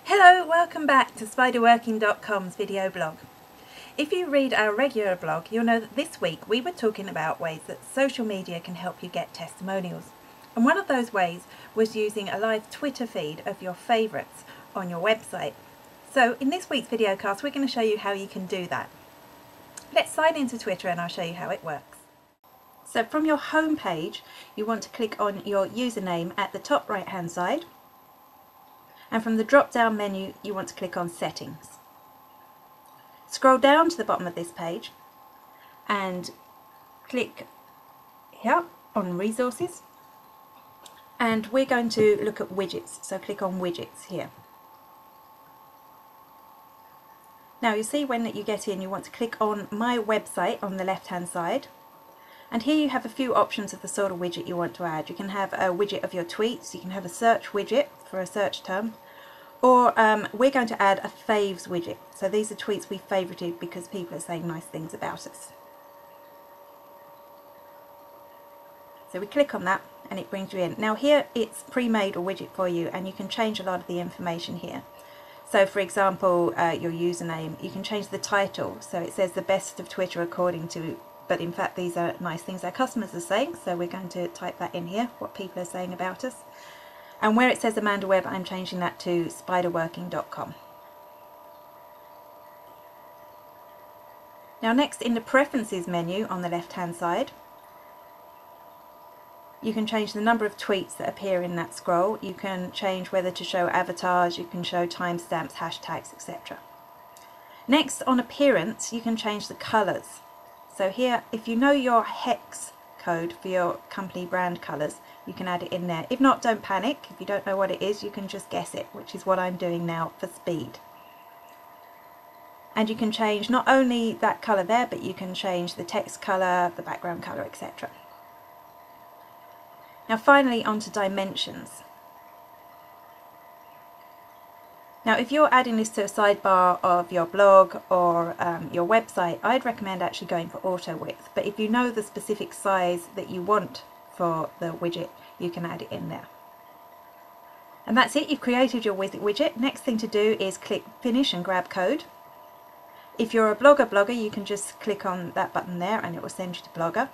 Hello, welcome back to spiderworking.com's video blog. If you read our regular blog, you'll know that this week we were talking about ways that social media can help you get testimonials. And one of those ways was using a live Twitter feed of your favourites on your website. So in this week's video cast, we're going to show you how you can do that. Let's sign into Twitter and I'll show you how it works. So from your home page, you want to click on your username at the top right hand side. And from the drop down menu you want to click on Settings. Scroll down to the bottom of this page and click here on Resources, and we're going to look at widgets, so click on Widgets here. Now you see when you get in, you want to click on My Website on the left hand side, and here you have a few options of the sort of widget you want to add. You can have a widget of your tweets, you can have a search widget for a search term, or we're going to add a Faves widget. So these are tweets we favorited because people are saying nice things about us. So we click on that and it brings you in. Now here it's pre-made a widget for you and you can change a lot of the information here. So for example, your username, you can change the title. So it says the best of Twitter according to, but in fact these are nice things our customers are saying. So we're going to type that in here, what people are saying about us. And where it says Amanda Webb, I'm changing that to spiderworking.com. Now next, in the Preferences menu on the left hand side, you can change the number of tweets that appear in that scroll. You can change whether to show avatars, you can show timestamps, hashtags, etc. Next, on Appearance, you can change the colours. So here, if you know your hex code for your company brand colours, you can add it in there. If not, don't panic. If you don't know what it is, you can just guess it, which is what I'm doing now for speed. And you can change not only that colour there, but you can change the text colour, the background colour, etc. Now finally, onto dimensions. Now if you're adding this to a sidebar of your blog or your website, I'd recommend actually going for auto width. But if you know the specific size that you want for the widget, you can add it in there. And that's it, you've created your widget. Next thing to do is click Finish and grab code. If you're a blogger, you can just click on that button there and it will send you to Blogger.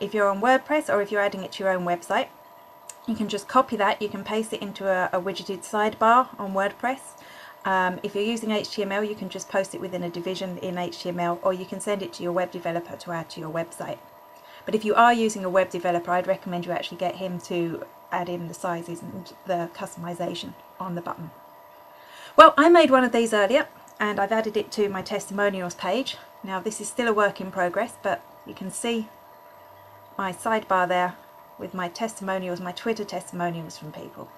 If you're on WordPress or if you're adding it to your own website, you can just copy that, you can paste it into a widgeted sidebar on WordPress. If you're using HTML, you can just post it within a division in HTML, or you can send it to your web developer to add to your website. But if you are using a web developer, I'd recommend you actually get him to add in the sizes and the customization on the button. Well, I made one of these earlier and I've added it to my testimonials page. Now this is still a work in progress, but you can see my sidebar there with my testimonials, my Twitter testimonials from people.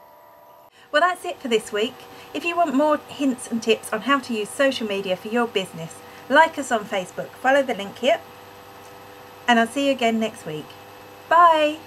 Well, that's it for this week. If you want more hints and tips on how to use social media for your business, like us on Facebook, follow the link here, and I'll see you again next week. Bye!